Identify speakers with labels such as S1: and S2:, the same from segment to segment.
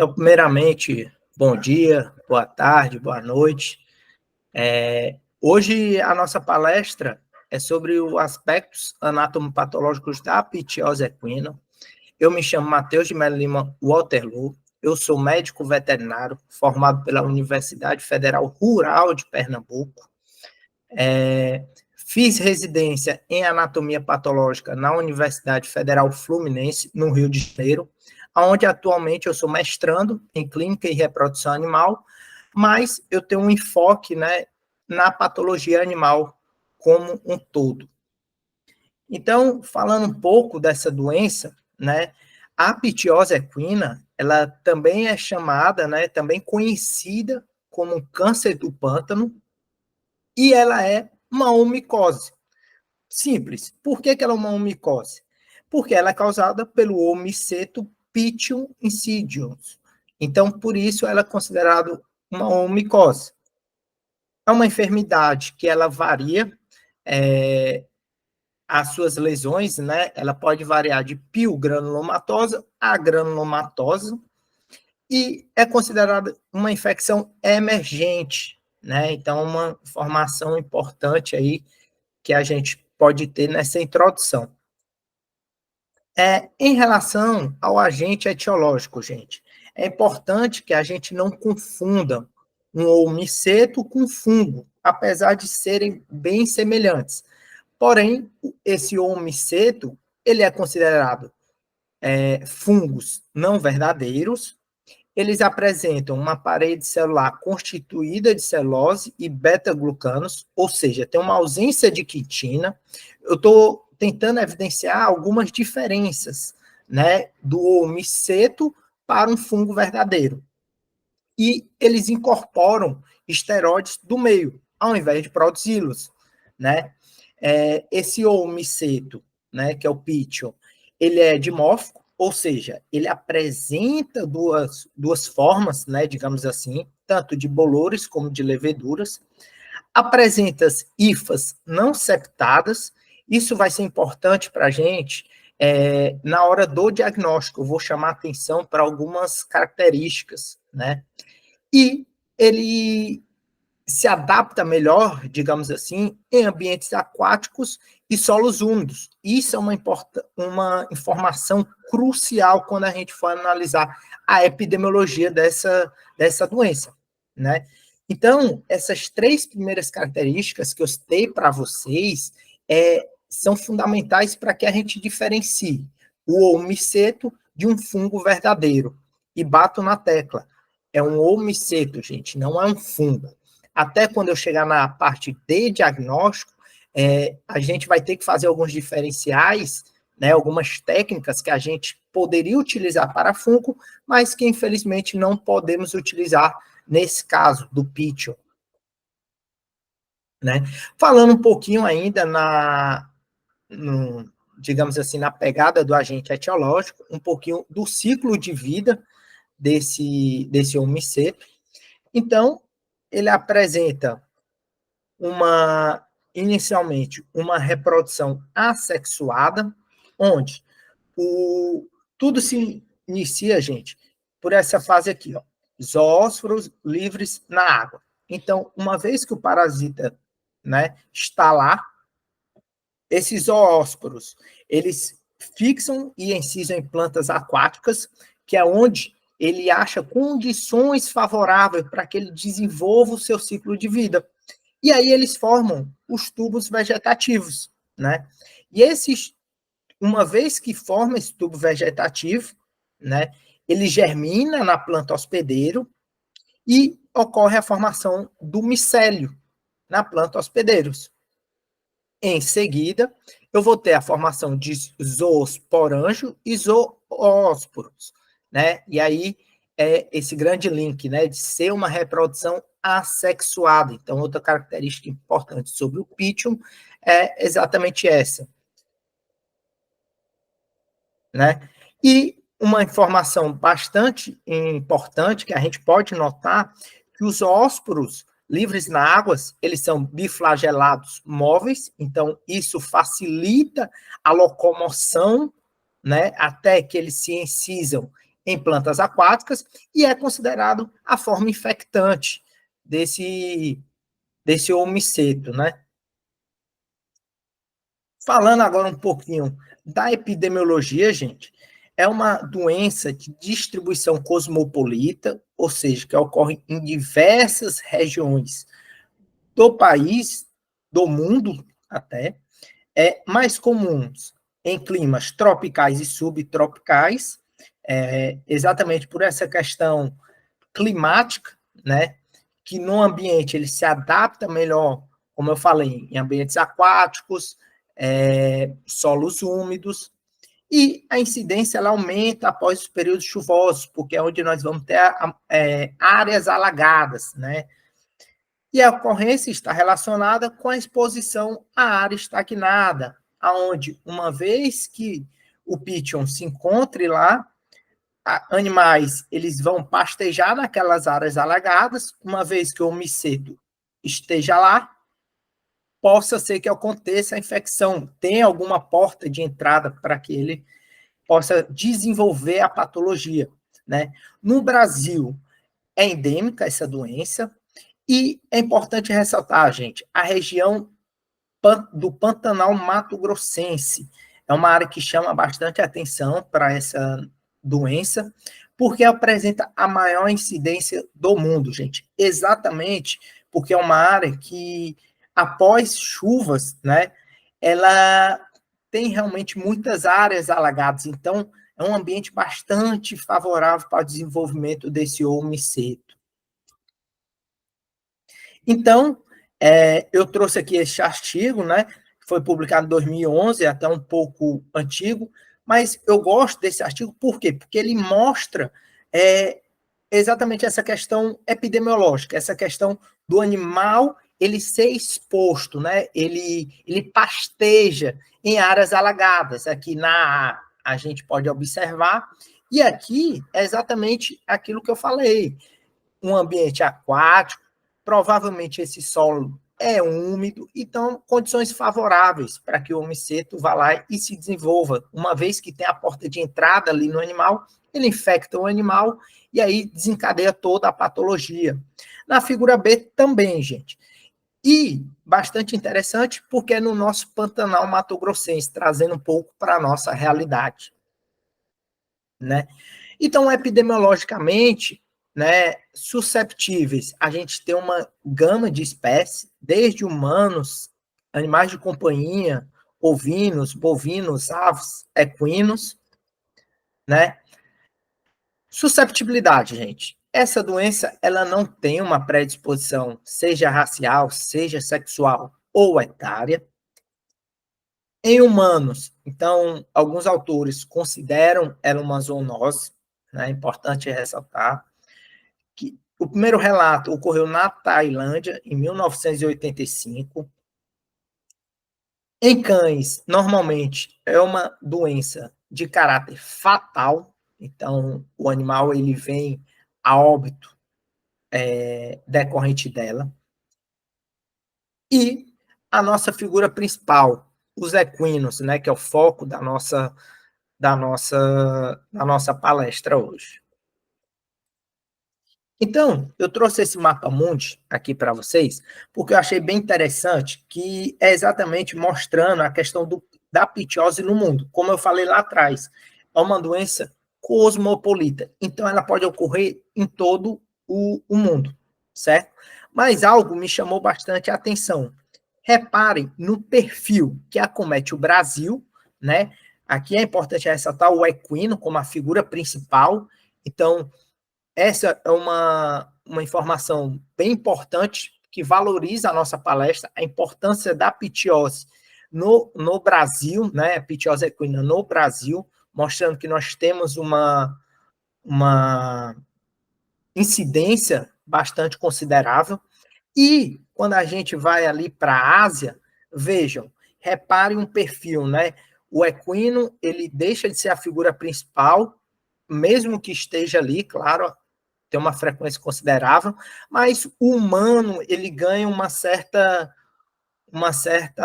S1: Então, primeiramente, bom dia, boa tarde, boa noite. Hoje a nossa palestra é sobre os aspectos anatomopatológicos da pitiose equina. Eu me chamo Matheus de Melo Lima Waterloo, eu sou médico veterinário formado pela Universidade Federal Rural de Pernambuco. Fiz residência em anatomia patológica na Universidade Federal Fluminense, no Rio de Janeiro, onde atualmente eu sou mestrando em clínica e reprodução animal, mas eu tenho um enfoque, né, na patologia animal como um todo. Então, falando um pouco dessa doença, né, a pitiose equina, ela também é chamada, né, também conhecida como câncer do pântano, e ela é uma omicose. Simples. Por que ela é uma omicose? Porque ela é causada pelo Omiceto Pitium insidious. Então, por isso, ela é considerada uma omicose. É uma enfermidade que ela varia, as suas lesões, né? Ela pode variar de piogranulomatosa a granulomatosa e é considerada uma infecção emergente, né? Então, uma informação importante aí que a gente pode ter nessa introdução. Em relação ao agente etiológico, gente, é importante que a gente não confunda um omiceto com fungo, apesar de serem bem semelhantes. Porém, esse omiceto, ele é considerado fungos não verdadeiros. Eles apresentam uma parede celular constituída de celulose e beta-glucanos, ou seja, tem uma ausência de quitina. Eu estou tentando evidenciar algumas diferenças, né, do omiceto para um fungo verdadeiro. E eles incorporam esteroides do meio, ao invés de produzi-los, né? Esse omiceto, né, que é o pitium, ele é dimórfico, ou seja, ele apresenta duas formas, né, digamos assim, tanto de bolores como de leveduras, apresenta hifas não septadas. Isso vai ser importante para a gente na hora do diagnóstico. Eu vou chamar atenção para algumas características, né? E ele se adapta melhor, digamos assim, em ambientes aquáticos e solos úmidos. Isso é uma informação crucial quando a gente for analisar a epidemiologia dessa doença, né? Então, essas três primeiras características que eu citei para vocês são fundamentais para que a gente diferencie o omiceto de um fungo verdadeiro. E bato na tecla, é um omiceto, gente, não é um fungo. Até quando eu chegar na parte de diagnóstico, a gente vai ter que fazer alguns diferenciais, né, algumas técnicas que a gente poderia utilizar para fungo, mas que infelizmente não podemos utilizar nesse caso do pitium, né? Falando um pouquinho ainda digamos assim, na pegada do agente etiológico, um pouquinho do ciclo de vida desse omiceto. Então, ele apresenta inicialmente uma reprodução assexuada, onde tudo se inicia, gente, por essa fase aqui, ó, zoósporos livres na água. Então, uma vez que o parasita, né, está lá, esses zoósporos, eles fixam e incisam em plantas aquáticas, que é onde ele acha condições favoráveis para que ele desenvolva o seu ciclo de vida. E aí eles formam os tubos vegetativos, né? E uma vez que forma esse tubo vegetativo, né, ele germina na planta hospedeiro e ocorre a formação do micélio na planta hospedeiros. Em seguida, eu vou ter a formação de zoosporanjo e zoósporos, né? E aí esse grande link, né, de ser uma reprodução assexuada. Então, outra característica importante sobre o pitium é exatamente essa, né? E uma informação bastante importante que a gente pode notar que os zoósporos livres na água, eles são biflagelados móveis, então isso facilita a locomoção, né, até que eles se incisam em plantas aquáticas e é considerado a forma infectante desse oomyceto, né? Falando agora um pouquinho da epidemiologia, gente, é uma doença de distribuição cosmopolita, ou seja, que ocorre em diversas regiões do país, do mundo até, mais comuns em climas tropicais e subtropicais, exatamente por essa questão climática, né? Que no ambiente ele se adapta melhor, como eu falei, em ambientes aquáticos, solos úmidos, e a incidência ela aumenta após os períodos chuvosos, porque é onde nós vamos ter áreas alagadas, né? E a ocorrência está relacionada com a exposição à área estagnada, aonde, uma vez que o piton se encontre lá, animais eles vão pastejar naquelas áreas alagadas, uma vez que o miceto esteja lá, possa ser que aconteça a infecção, tem alguma porta de entrada para que ele possa desenvolver a patologia, né? No Brasil, é endêmica essa doença, e é importante ressaltar, gente, a região do Pantanal Mato Grossense é uma área que chama bastante atenção para essa doença, porque apresenta a maior incidência do mundo, gente. Exatamente porque é uma área que, após chuvas, né, ela tem realmente muitas áreas alagadas, então é um ambiente bastante favorável para o desenvolvimento desse oomyceto. Então, eu trouxe aqui este artigo, né? Foi publicado em 2011, até um pouco antigo, mas eu gosto desse artigo, por quê? Porque ele mostra exatamente essa questão epidemiológica, essa questão do animal ele ser exposto, né? Ele pasteja em áreas alagadas. Aqui a gente pode observar, e aqui é exatamente aquilo que eu falei, um ambiente aquático, provavelmente esse solo é úmido, então condições favoráveis para que o homiceto vá lá e se desenvolva. Uma vez que tem a porta de entrada ali no animal, ele infecta o animal e aí desencadeia toda a patologia. Na figura B também, gente. E bastante interessante porque é no nosso Pantanal Mato Grossense, trazendo um pouco para a nossa realidade, né? Então, epidemiologicamente, né, susceptíveis, a gente tem uma gama de espécies, desde humanos, animais de companhia, ovinos, bovinos, aves, equinos, né? Susceptibilidade, gente. Essa doença, ela não tem uma predisposição, seja racial, seja sexual ou etária. Em humanos, então, alguns autores consideram ela uma zoonose, né? É importante ressaltar que o primeiro relato ocorreu na Tailândia, em 1985. Em cães, normalmente, é uma doença de caráter fatal, então o animal ele vem a óbito decorrente dela. E a nossa figura principal, os equinos, né, que é o foco da nossa palestra hoje. Então, eu trouxe esse mapa mundi aqui para vocês, porque eu achei bem interessante, que é exatamente mostrando a questão da pitiose no mundo. Como eu falei lá atrás, é uma doença cosmopolita, então ela pode ocorrer em todo o mundo, certo? Mas algo me chamou bastante a atenção. Reparem no perfil que acomete o Brasil, né? Aqui é importante ressaltar o equino como a figura principal, então essa é uma informação bem importante que valoriza a nossa palestra, a importância da pitiose no Brasil, né? A pitiose equina no Brasil, mostrando que nós temos uma incidência bastante considerável. E quando a gente vai ali para a Ásia, vejam, repare um perfil, né? O equino, ele deixa de ser a figura principal, mesmo que esteja ali, claro, tem uma frequência considerável, mas o humano ele ganha uma certa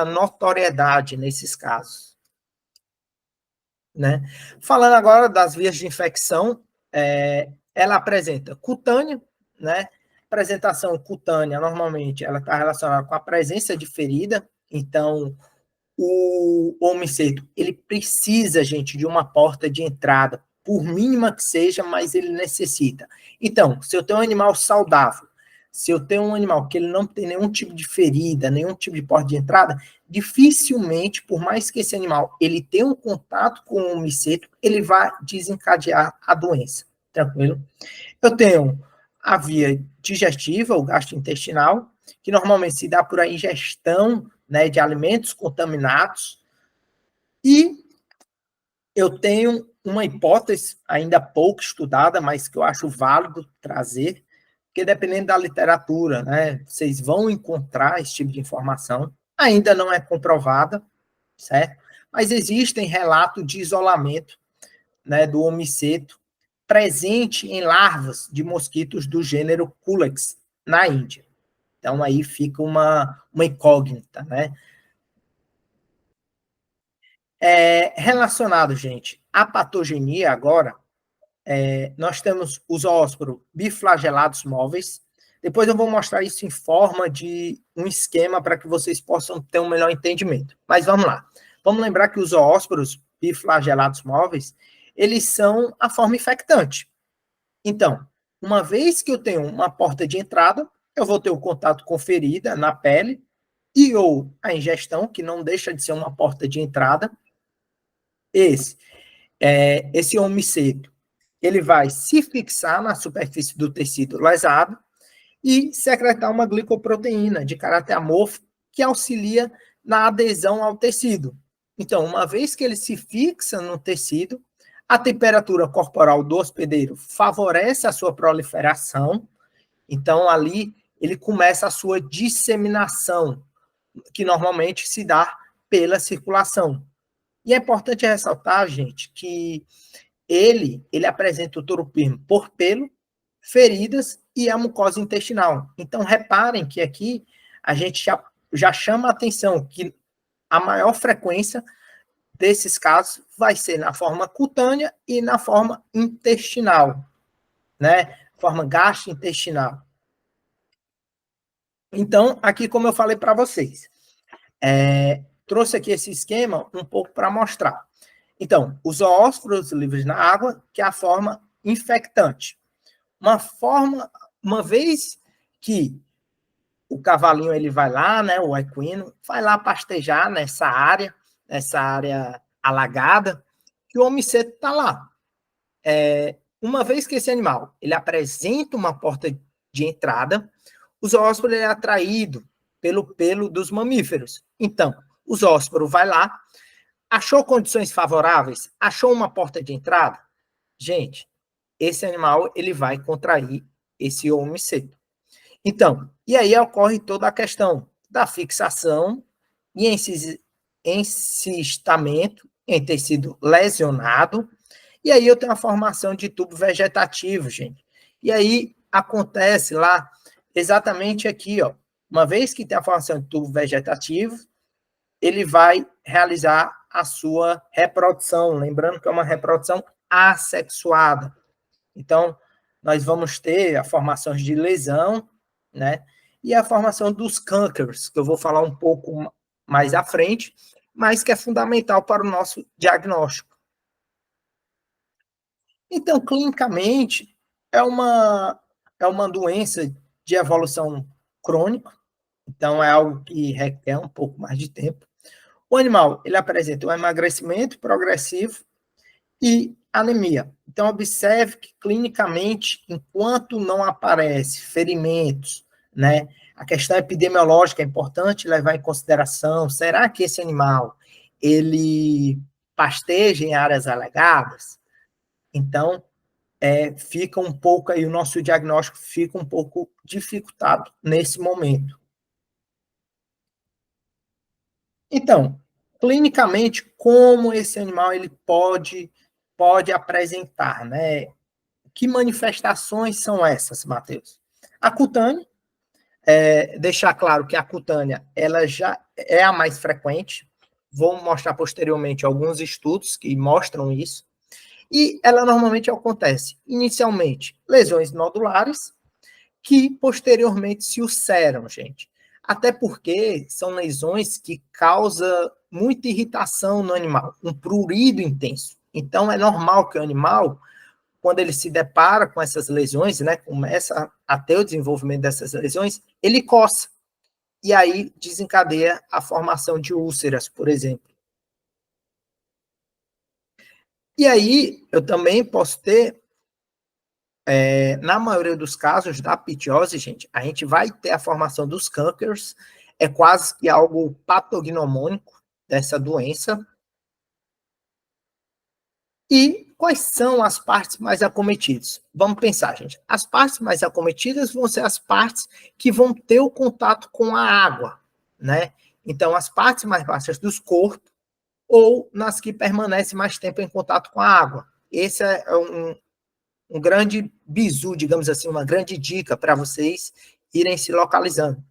S1: notoriedade nesses casos, né? Falando agora das vias de infecção, ela apresenta cutânea, né? Apresentação cutânea, normalmente, ela está relacionada com a presença de ferida, então, o homiceto, ele precisa, gente, de uma porta de entrada, por mínima que seja, mas ele necessita. Então, se eu tenho um animal saudável, se eu tenho um animal que ele não tem nenhum tipo de ferida, nenhum tipo de porta de entrada, dificilmente, por mais que esse animal ele tenha um contato com o homiceto, ele vai desencadear a doença. Tranquilo? Eu tenho a via digestiva, o gastrointestinal, que normalmente se dá por a ingestão, né, de alimentos contaminados. E eu tenho uma hipótese ainda pouco estudada, mas que eu acho válido trazer, porque dependendo da literatura, né, vocês vão encontrar esse tipo de informação. Ainda não é comprovada, certo? Mas existem relatos de isolamento, né, do homiceto presente em larvas de mosquitos do gênero Culex, na Índia. Então, aí fica uma incógnita, né? Relacionado, gente, à patogenia agora, nós temos os zoósporos biflagelados móveis. Depois eu vou mostrar isso em forma de um esquema para que vocês possam ter um melhor entendimento. Mas vamos lá. Vamos lembrar que os zoósporos biflagelados móveis, eles são a forma infectante. Então, uma vez que eu tenho uma porta de entrada, eu vou ter o contato com ferida na pele e ou a ingestão, que não deixa de ser uma porta de entrada. Esse homiceto, ele vai se fixar na superfície do tecido lesado e secretar uma glicoproteína de caráter amorfo que auxilia na adesão ao tecido. Então, uma vez que ele se fixa no tecido, a temperatura corporal do hospedeiro favorece a sua proliferação, então ali ele começa a sua disseminação, que normalmente se dá pela circulação. E é importante ressaltar, gente, que ele apresenta o torupismo por pelo, feridas e a mucosa intestinal. Então, reparem que aqui a gente já chama a atenção que a maior frequência desses casos vai ser na forma cutânea e na forma intestinal, né? Forma gastrointestinal. Então, aqui, como eu falei para vocês, trouxe aqui esse esquema um pouco para mostrar. Então, os zoósporos livres na água, que é a forma infectante. Uma vez que o cavalinho ele vai lá, né, o equino, vai lá pastejar nessa área alagada, que o homiceto está lá. Uma vez que esse animal ele apresenta uma porta de entrada, o zoósporo é atraído pelo pelo dos mamíferos. Então, o zoósporo vai lá, achou condições favoráveis, achou uma porta de entrada, gente, esse animal ele vai contrair esse homiceto. Então, e aí ocorre toda a questão da fixação e encistamento em tecido lesionado, e aí eu tenho a formação de tubo vegetativo, gente. E aí acontece lá, exatamente aqui, ó, uma vez que tem a formação de tubo vegetativo, ele vai realizar a sua reprodução, lembrando que é uma reprodução assexuada. Então, nós vamos ter a formação de lesão, né? E a formação dos cancers, que eu vou falar um pouco mais à frente, mas que é fundamental para o nosso diagnóstico. Então, clinicamente, é uma doença de evolução crônica, então é algo que requer um pouco mais de tempo. O animal, ele apresenta um emagrecimento progressivo e anemia. Então, observe que clinicamente, enquanto não aparece ferimentos, né, a questão epidemiológica é importante levar em consideração. Será que esse animal, ele pasteja em áreas alagadas? Então, fica um pouco aí, o nosso diagnóstico fica um pouco dificultado nesse momento. Então, clinicamente, como esse animal ele pode apresentar, né? Que manifestações são essas, Matheus? A cutânea, deixar claro que a cutânea ela já é a mais frequente. Vou mostrar posteriormente alguns estudos que mostram isso. E ela normalmente acontece, inicialmente, lesões nodulares, que posteriormente se ulceram, gente. Até porque são lesões que causam muita irritação no animal, um prurido intenso. Então, é normal que o animal, quando ele se depara com essas lesões, né, começa a ter o desenvolvimento dessas lesões, ele coça. E aí desencadeia a formação de úlceras, por exemplo. E aí, eu também posso ter, na maioria dos casos da pitiose, gente, a gente vai ter a formação dos cânkers, é quase que algo patognomônico dessa doença. E quais são as partes mais acometidas? Vamos pensar, gente. As partes mais acometidas vão ser as partes que vão ter o contato com a água, né? Então, as partes mais baixas dos corpos ou nas que permanecem mais tempo em contato com a água. Esse é um grande bizu, digamos assim, uma grande dica para vocês irem se localizando.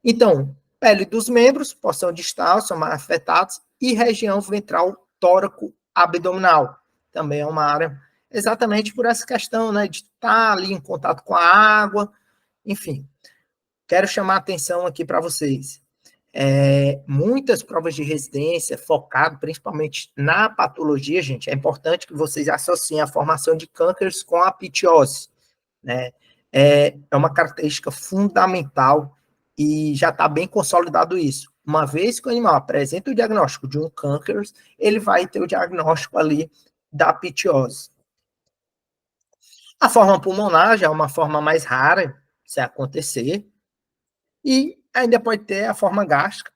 S1: Então, pele dos membros, porção distal, são mais afetados, e região ventral tóraco abdominal. Também é uma área, exatamente por essa questão, né, de estar ali em contato com a água, enfim. Quero chamar a atenção aqui para vocês. Muitas provas de residência focado principalmente na patologia, gente, é importante que vocês associem a formação de cânkers com a pitiose, né? É uma característica fundamental e já está bem consolidado isso. Uma vez que o animal apresenta o diagnóstico de um câncer, ele vai ter o diagnóstico ali da pitiose. A forma pulmonar já é uma forma mais rara se acontecer, e ainda pode ter a forma gástrica,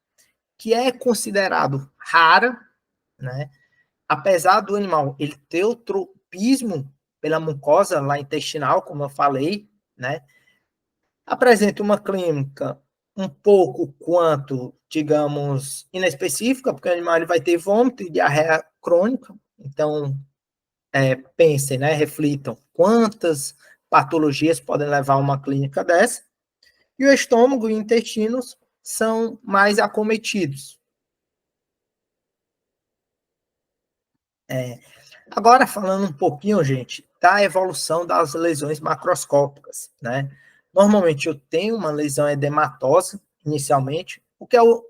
S1: que é considerado rara, né? Apesar do animal ele ter o tropismo pela mucosa lá intestinal, como eu falei, né? Apresenta uma clínica um pouco quanto, digamos, inespecífica, porque o animal ele vai ter vômito e diarreia crônica. Então, pensem, né? Reflitam quantas patologias podem levar a uma clínica dessa. E o estômago e intestinos são mais acometidos. Agora, falando um pouquinho, gente, da evolução das lesões macroscópicas, né? Normalmente eu tenho uma lesão edematosa, inicialmente. O que é o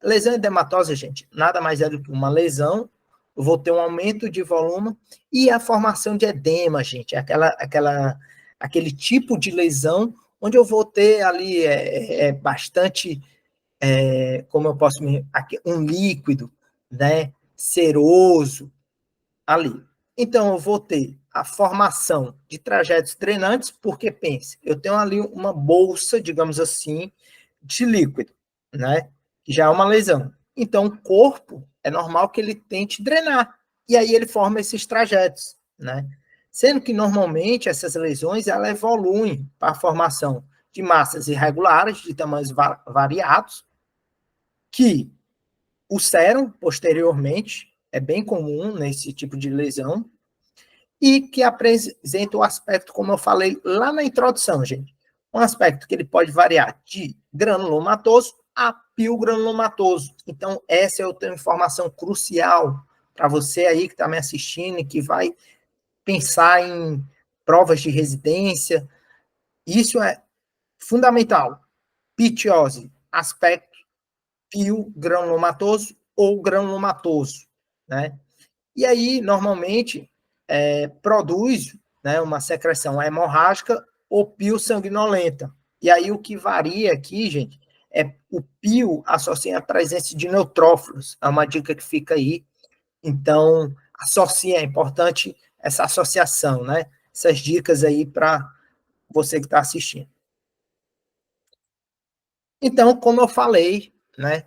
S1: lesão edematosa, gente? Nada mais é do que uma lesão, eu vou ter um aumento de volume e a formação de edema, gente, aquele tipo de lesão onde eu vou ter ali bastante, como eu posso me, um líquido, né, seroso, ali. Então, eu vou ter a formação de trajetos drenantes, porque, pense, eu tenho ali uma bolsa, digamos assim, de líquido, né? Que já é uma lesão. Então, o corpo, é normal que ele tente drenar. E aí ele forma esses trajetos, né? Sendo que, normalmente, essas lesões, elas evoluem para a formação de massas irregulares, de tamanhos variados, que ulceram posteriormente, é bem comum nesse tipo de lesão, e que apresenta o aspecto, como eu falei lá na introdução, gente, um aspecto que ele pode variar de granulomatoso a piogranulomatoso. Então, essa é outra informação crucial para você aí que está me assistindo e que vai pensar em provas de residência. Isso é fundamental. Pitiose, aspecto piogranulomatoso ou granulomatoso, né? E aí, normalmente, produz, né, uma secreção hemorrágica ou pio sanguinolenta. E aí, o que varia aqui, gente, é o pio associa a presença de neutrófilos. É uma dica que fica aí. Então, associa, é importante essa associação, né? Essas dicas aí para você que está assistindo. Então, como eu falei, né,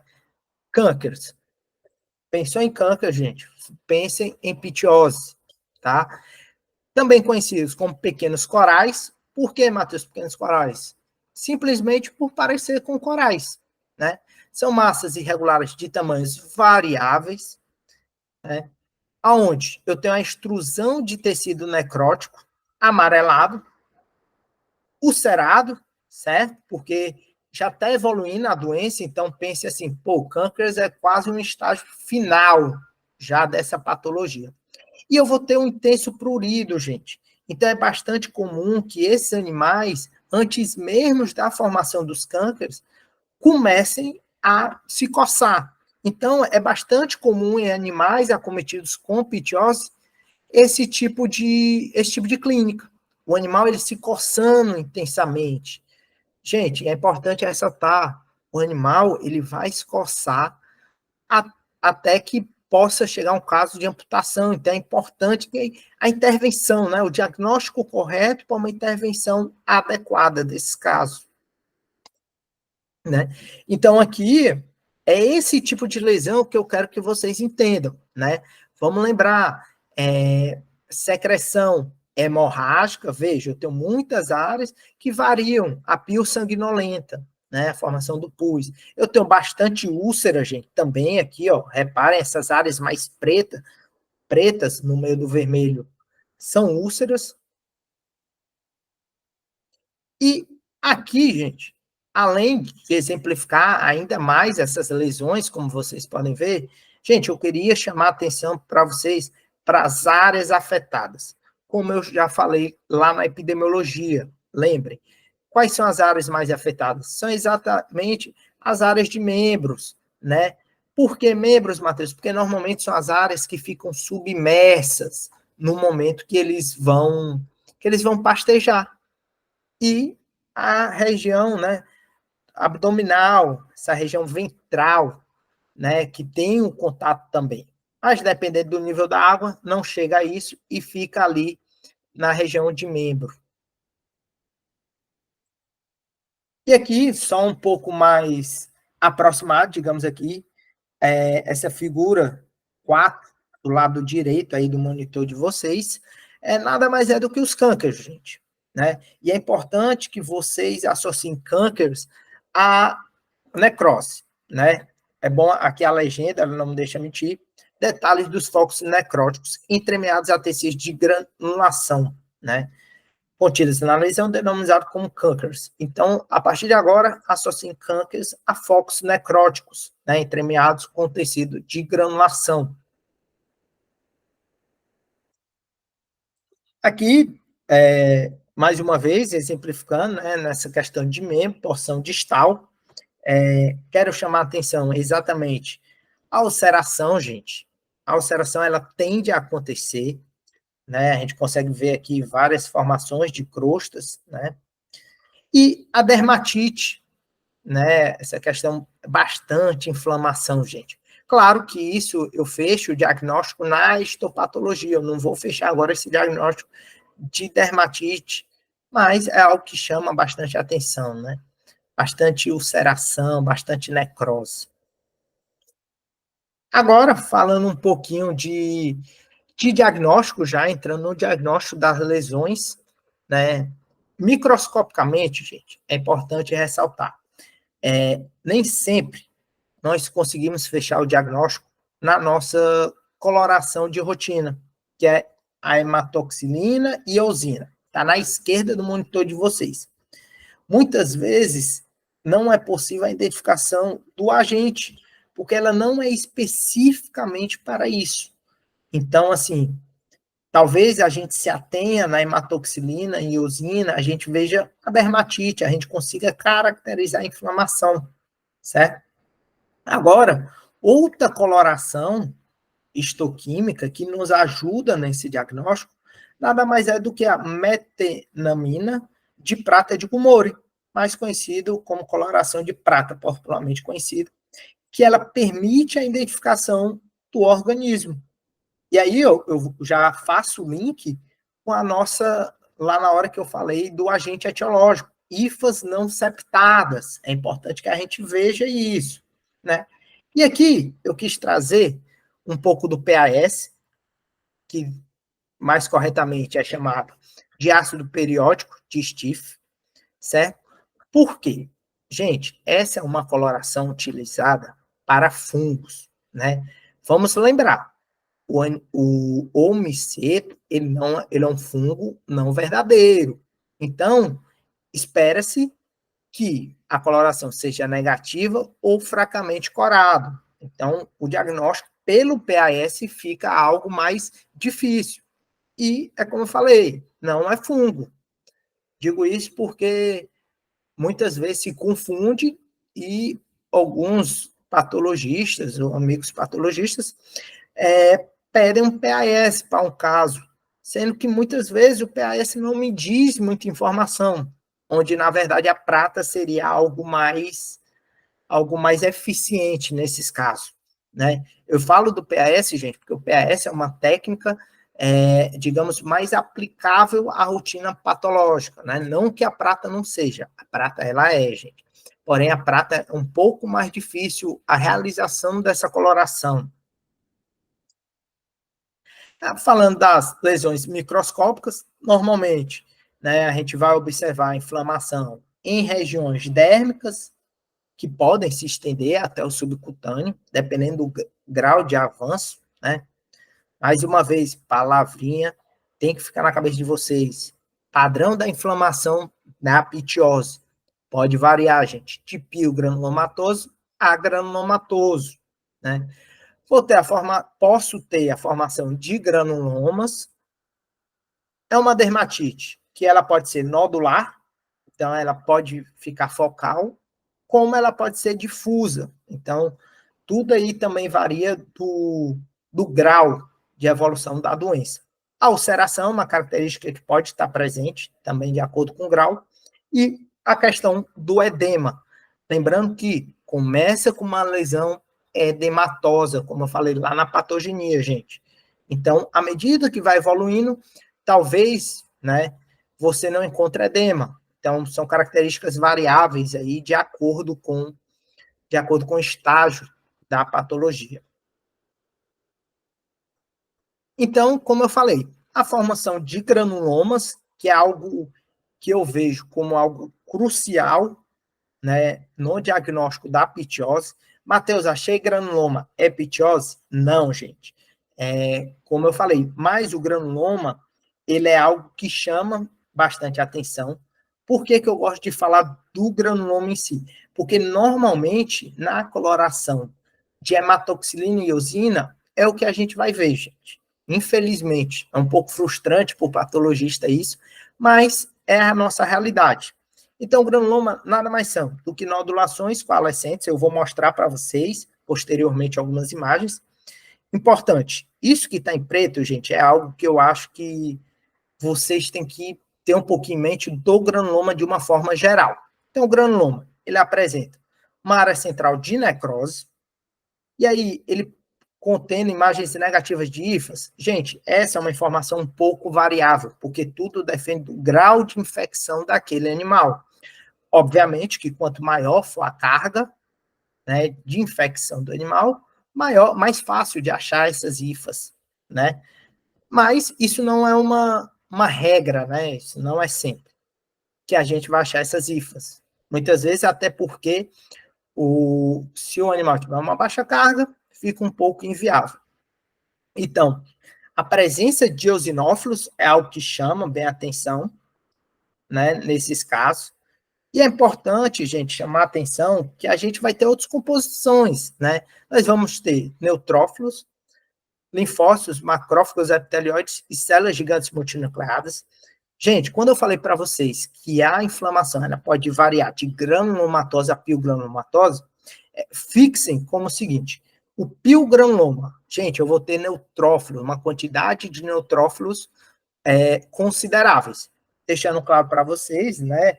S1: câncers. Pensou em câncer, gente? Pensem em pitiose, tá? Também conhecidos como pequenos corais. Por que, Matheus, pequenos corais? Simplesmente por parecer com corais, né? São massas irregulares de tamanhos variáveis, né? Aonde eu tenho a extrusão de tecido necrótico amarelado, ulcerado, certo? Porque já está evoluindo a doença, então pense assim, pô, o câncer é quase um estágio final já dessa patologia. E eu vou ter um intenso prurido, gente. Então, é bastante comum que esses animais, antes mesmo da formação dos cânceres, comecem a se coçar. Então, é bastante comum em animais acometidos com pitiose esse tipo de clínica. O animal ele se coçando intensamente. Gente, é importante ressaltar, o animal ele vai se coçar a, até que possa chegar um caso de amputação. Então, é importante que a intervenção, né, o diagnóstico correto para uma intervenção adequada desses casos. Né? Então, aqui, é esse tipo de lesão que eu quero que vocês entendam. Né? Vamos lembrar, secreção hemorrágica, veja, eu tenho muitas áreas que variam, a pio sanguinolenta, né, a formação do pus. Eu tenho bastante úlcera, gente, também aqui, ó, reparem essas áreas mais pretas no meio do vermelho, são úlceras. E aqui, gente, além de exemplificar ainda mais essas lesões, como vocês podem ver, gente, eu queria chamar a atenção para vocês para as áreas afetadas. Como eu já falei lá na epidemiologia, lembrem, quais são as áreas mais afetadas? São exatamente as áreas de membros, né? Por que membros, Matheus? Porque normalmente são as áreas que ficam submersas no momento que eles vão pastejar. E a região, né, abdominal, essa região ventral, né, que tem o contato também. Mas dependendo do nível da água, não chega a isso e fica ali na região de membro. E aqui, só um pouco mais aproximado, digamos aqui, essa figura 4 do lado direito aí do monitor de vocês, nada mais é do que os cânceres, gente. Né? E é importante que vocês associem cânceres a necrose. Né? É bom aqui a legenda, ela não me deixa mentir, detalhes dos focos necróticos entremeados a tecidos de granulação, né? Contidas na lesão denominado como cânceres. Então, a partir de agora, associem cânceres a focos necróticos, né, entremeados com tecido de granulação. Aqui, mais uma vez, exemplificando, né, nessa questão de membro, porção distal, quero chamar a atenção exatamente a ulceração, gente. A ulceração, ela tende a acontecer, né, a gente consegue ver aqui várias formações de crostas, né, e a dermatite, né? Essa questão, bastante inflamação, gente. Claro que isso eu fecho o diagnóstico na histopatologia, eu não vou fechar agora esse diagnóstico de dermatite, mas é algo que chama bastante atenção, né? Bastante ulceração, bastante necrose. Agora, falando um pouquinho de diagnóstico, já entrando no diagnóstico das lesões, né? Microscopicamente, gente, é importante ressaltar, nem sempre nós conseguimos fechar o diagnóstico na nossa coloração de rotina, que é a hematoxilina e eosina. Está na esquerda do monitor de vocês. Muitas vezes não é possível a identificação do agente, porque ela não é especificamente para isso. Então, assim, talvez a gente se atenha na hematoxilina e eosina, a gente veja a dermatite, a gente consiga caracterizar a inflamação, certo? Agora, outra coloração histoquímica que nos ajuda nesse diagnóstico nada mais é do que a metenamina de prata de Kumori, mais conhecido como coloração de prata, popularmente conhecido, que ela permite a identificação do organismo. E aí eu já faço o link com a nossa, lá na hora que eu falei do agente etiológico, hifas não septadas. É importante que a gente veja isso, né? E aqui eu quis trazer um pouco do PAS, que mais corretamente é chamado de ácido periódico de Stieff, certo? Por quê? Gente, essa é uma coloração utilizada para fungos, né? Vamos lembrar, o homiceto, ele é um fungo não verdadeiro. Então, espera-se que a coloração seja negativa ou fracamente corado. Então, o diagnóstico pelo PAS fica algo mais difícil. E é como eu falei, não é fungo. Digo isso porque muitas vezes se confunde e alguns patologistas ou amigos patologistas pedem um PAS para um caso, sendo que muitas vezes o PAS não me diz muita informação, onde na verdade a prata seria algo mais eficiente nesses casos, né? Eu falo do PAS, gente, porque o PAS é uma técnica, digamos, mais aplicável à rotina patológica, né? Não que a prata não seja, a prata ela é, gente. Porém, a prata é um pouco mais difícil a realização dessa coloração. Falando das lesões microscópicas, normalmente, né, a gente vai observar a inflamação em regiões dérmicas, que podem se estender até o subcutâneo, dependendo do grau de avanço, né? Mais uma vez, palavrinha, tem que ficar na cabeça de vocês. Padrão da inflamação da pitiose pode variar, gente, de piogranulomatoso a granulomatoso, né? Posso ter a formação de granulomas, é uma dermatite, que ela pode ser nodular, então ela pode ficar focal, como ela pode ser difusa. Então, tudo aí também varia do grau de evolução da doença. A ulceração é uma característica que pode estar presente, também de acordo com o grau, e a questão do edema. Lembrando que começa com uma lesão edematosa, como eu falei lá na patogenia, gente. Então, à medida que vai evoluindo, talvez, né, você não encontre edema. Então, são características variáveis aí de acordo com o estágio da patologia. Então, como eu falei, a formação de granulomas, que é algo que eu vejo como algo crucial, né, no diagnóstico da pitiose. Matheus, achei granuloma, é pitiose? Não, gente. Como eu falei, mas o granuloma, ele é algo que chama bastante atenção. Por que que eu gosto de falar do granuloma em si? Porque normalmente, na coloração de hematoxilina e eosina, é o que a gente vai ver, gente. Infelizmente, é um pouco frustrante para o patologista isso, mas é a nossa realidade. Então, granuloma nada mais são do que nodulações coalescentes. Eu vou mostrar para vocês posteriormente algumas imagens. Importante, isso que está em preto, gente, é algo que eu acho que vocês têm que ter um pouquinho em mente do granuloma de uma forma geral. Então, o granuloma, ele apresenta uma área central de necrose, e aí ele contendo imagens negativas de hifas. Gente, essa é uma informação um pouco variável, porque tudo depende do grau de infecção daquele animal. Obviamente que quanto maior for a carga, né, de infecção do animal, mais fácil de achar essas hifas, né? Mas isso não é uma regra, né? Isso não é sempre que a gente vai achar essas hifas. Muitas vezes até porque se o animal tiver uma baixa carga, fica um pouco inviável. Então, a presença de eosinófilos é algo que chama bem a atenção, né, nesses casos. E é importante, gente, chamar a atenção que a gente vai ter outras composições, né? Nós vamos ter neutrófilos, linfócitos, macrófagos, epitelioides e células gigantes multinucleadas. Gente, quando eu falei para vocês que a inflamação ela pode variar de granulomatose a piogranulomatose, fixem como o seguinte: o piogranuloma, gente, eu vou ter neutrófilos, uma quantidade de neutrófilos consideráveis. Deixando claro para vocês, né,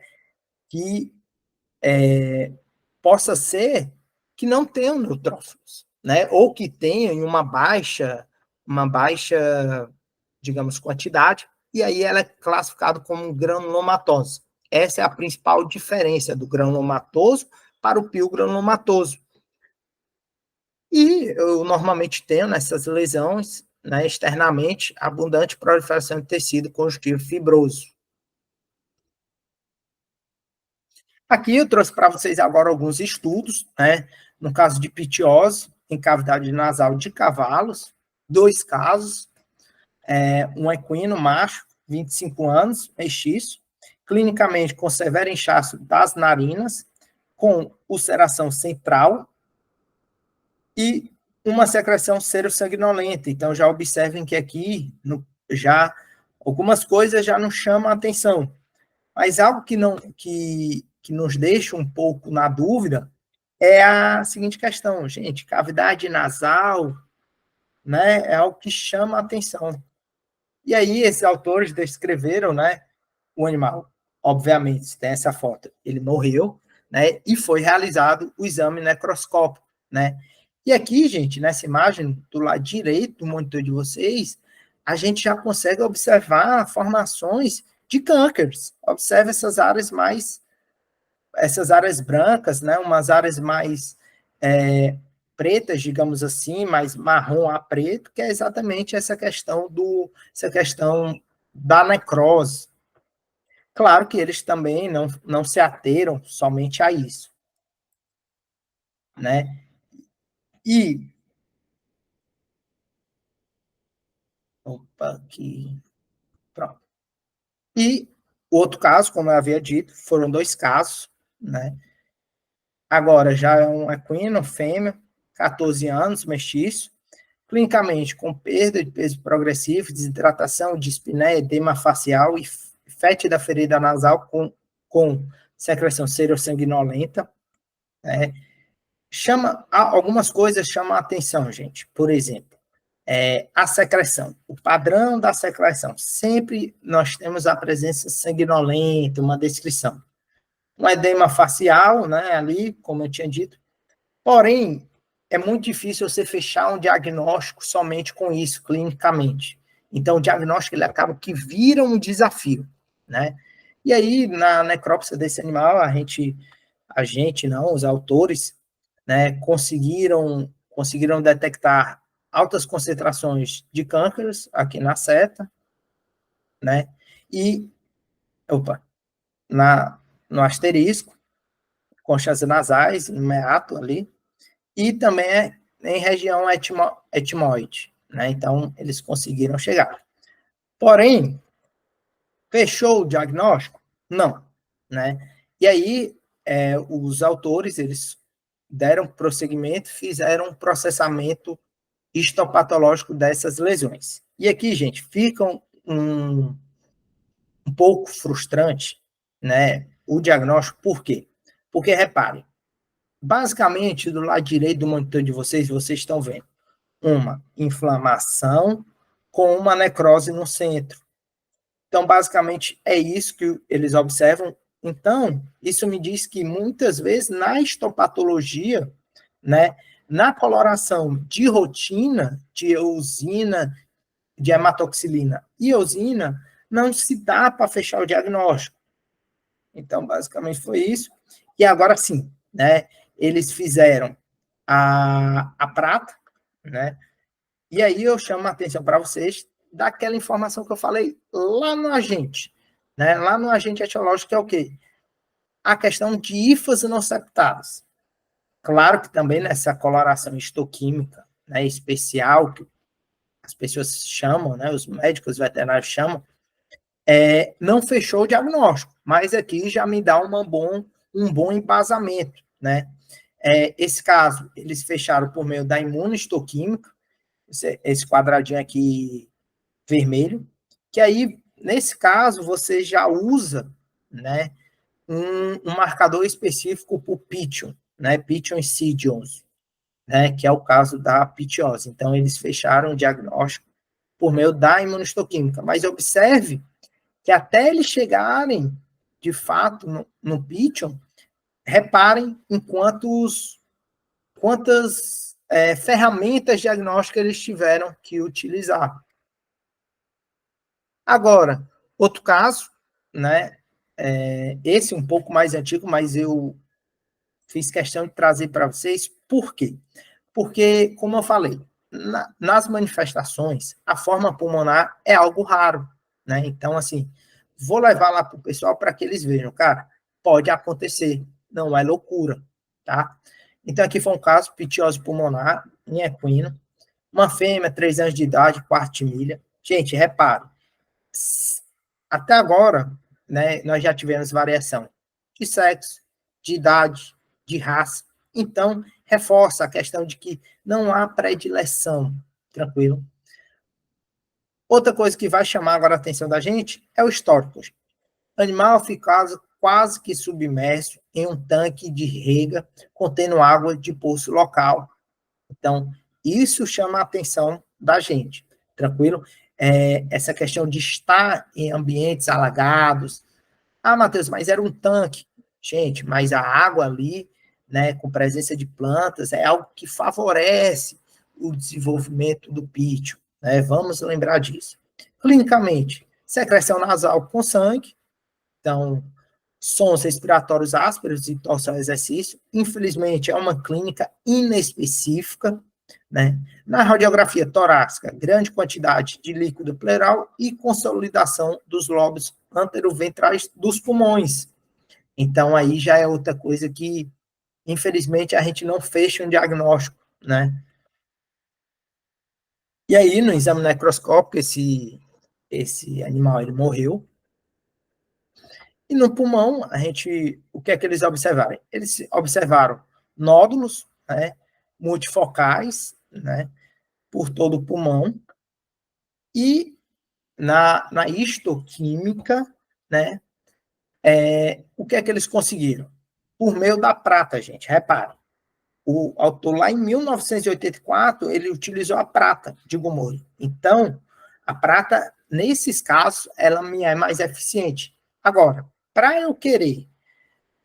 S1: que possa ser que não tenham neutrófilos, né? Ou que tenham uma baixa, digamos, quantidade, e aí ela é classificada como granulomatose. Essa é a principal diferença do granulomatoso para o piogranulomatoso. E eu normalmente tenho nessas lesões, né, externamente, abundante proliferação de tecido conjuntivo fibroso. Aqui eu trouxe para vocês agora alguns estudos, né? No caso de pitiose em cavidade nasal de cavalos, 2 casos, um equino macho, 25 anos, mestiço, clinicamente com severo inchaço das narinas, com ulceração central e uma secreção serossanguinolenta. Então, já observem que aqui, já algumas coisas já não chamam a atenção. Mas algo que nos deixa um pouco na dúvida é a seguinte questão, gente, cavidade nasal, né, é algo que chama a atenção. E aí, esses autores descreveram, né, o animal. Obviamente, se tem essa foto, ele morreu, né, e foi realizado o exame necroscópico, né. E aqui, gente, nessa imagem, do lado direito do monitor de vocês, a gente já consegue observar formações de cânkers. Observe essas áreas brancas, né, umas áreas mais pretas, digamos assim, mais marrom a preto, que é exatamente essa questão da necrose. Claro que eles também não se ateram somente a isso, né? E, opa, aqui, pronto. E o outro caso, como eu havia dito, foram dois casos, né? Agora já é um equino, fêmea, 14 anos, mestiço, clinicamente com perda de peso progressivo, desidratação, dispneia, edema facial e fétida ferida nasal com secreção serossanguinolenta, né? Algumas coisas chamam a atenção, gente. Por exemplo, a secreção, o padrão da secreção. Sempre nós temos a presença sanguinolenta, uma descrição. Um edema facial, né, ali, como eu tinha dito. Porém, é muito difícil você fechar um diagnóstico somente com isso, clinicamente. Então, o diagnóstico ele acaba que vira um desafio, né? E aí, na necrópsia desse animal, a gente não, os autores, né, conseguiram detectar altas concentrações de cânceres aqui na seta, né? E, opa, no asterisco, conchas nasais, no meato ali, e também em região etimoide, né? Então, eles conseguiram chegar. Porém, fechou o diagnóstico? Não, né? E aí, os autores, eles deram prosseguimento, fizeram um processamento histopatológico dessas lesões. E aqui, gente, fica um pouco frustrante, né, o diagnóstico, por quê? Porque, reparem, basicamente, do lado direito do monitor de vocês, vocês estão vendo uma inflamação com uma necrose no centro. Então, basicamente, é isso que eles observam. Então, isso me diz que muitas vezes na histopatologia, né, na coloração de rotina, de eosina, de hematoxilina e eosina, não se dá para fechar o diagnóstico. Então, basicamente foi isso. E agora sim, né, eles fizeram a prata, né, e aí eu chamo a atenção para vocês daquela informação que eu falei lá no agente, né? Lá no agente etiológico, que é o quê? A questão de hifas inoseptadas. Claro que também nessa coloração histoquímica, né, especial, que as pessoas chamam, né, os médicos veterinários chamam, não fechou o diagnóstico, mas aqui já me dá um bom embasamento, né? Esse caso, eles fecharam por meio da imunohistoquímica, esse quadradinho aqui vermelho, que aí, nesse caso, você já usa, né, um marcador específico para o Pichon, né, Pichon insidians, né, que é o caso da pitiose. Então, eles fecharam o diagnóstico por meio da imunohistoquímica. Mas observe que até eles chegarem, de fato, no Pichon, reparem em quantas ferramentas diagnósticas eles tiveram que utilizar. Agora, outro caso, né? Esse um pouco mais antigo, mas eu fiz questão de trazer para vocês. Por quê? Porque, como eu falei, nas manifestações, a forma pulmonar é algo raro, né? Então, assim, vou levar lá para o pessoal para que eles vejam, cara, pode acontecer, não é loucura, tá? Então, aqui foi um caso, pitiose pulmonar em equino, uma fêmea, 3 anos de idade, quarto de milha. Gente, repare, até agora, né, nós já tivemos variação de sexo, de idade, de raça. Então, reforça a questão de que não há predileção, tranquilo? Outra coisa que vai chamar agora a atenção da gente é o histórico. O animal fica quase que submerso em um tanque de rega contendo água de poço local. Então, isso chama a atenção da gente, tranquilo? Essa questão de estar em ambientes alagados. Ah, Matheus, mas era um tanque. Gente, mas a água ali, né, com presença de plantas, é algo que favorece o desenvolvimento do pítio, né? Vamos lembrar disso. Clinicamente, secreção nasal com sangue, então, sons respiratórios ásperos e torção ao exercício. Infelizmente, é uma clínica inespecífica, né? Na radiografia torácica, grande quantidade de líquido pleural e consolidação dos lobos anteroventrais dos pulmões. Então, aí já é outra coisa que, infelizmente, a gente não fecha um diagnóstico, né? E aí, no exame necroscópico, esse animal, ele morreu. E no pulmão, o que é que eles observaram? Eles observaram nódulos, né, multifocais, né, por todo o pulmão, e na histoquímica, né, o que é que eles conseguiram? Por meio da prata, gente, reparem. O autor, lá em 1984, ele utilizou a prata de Gomorra. Então, a prata, nesses casos, ela me é mais eficiente. Agora, para eu querer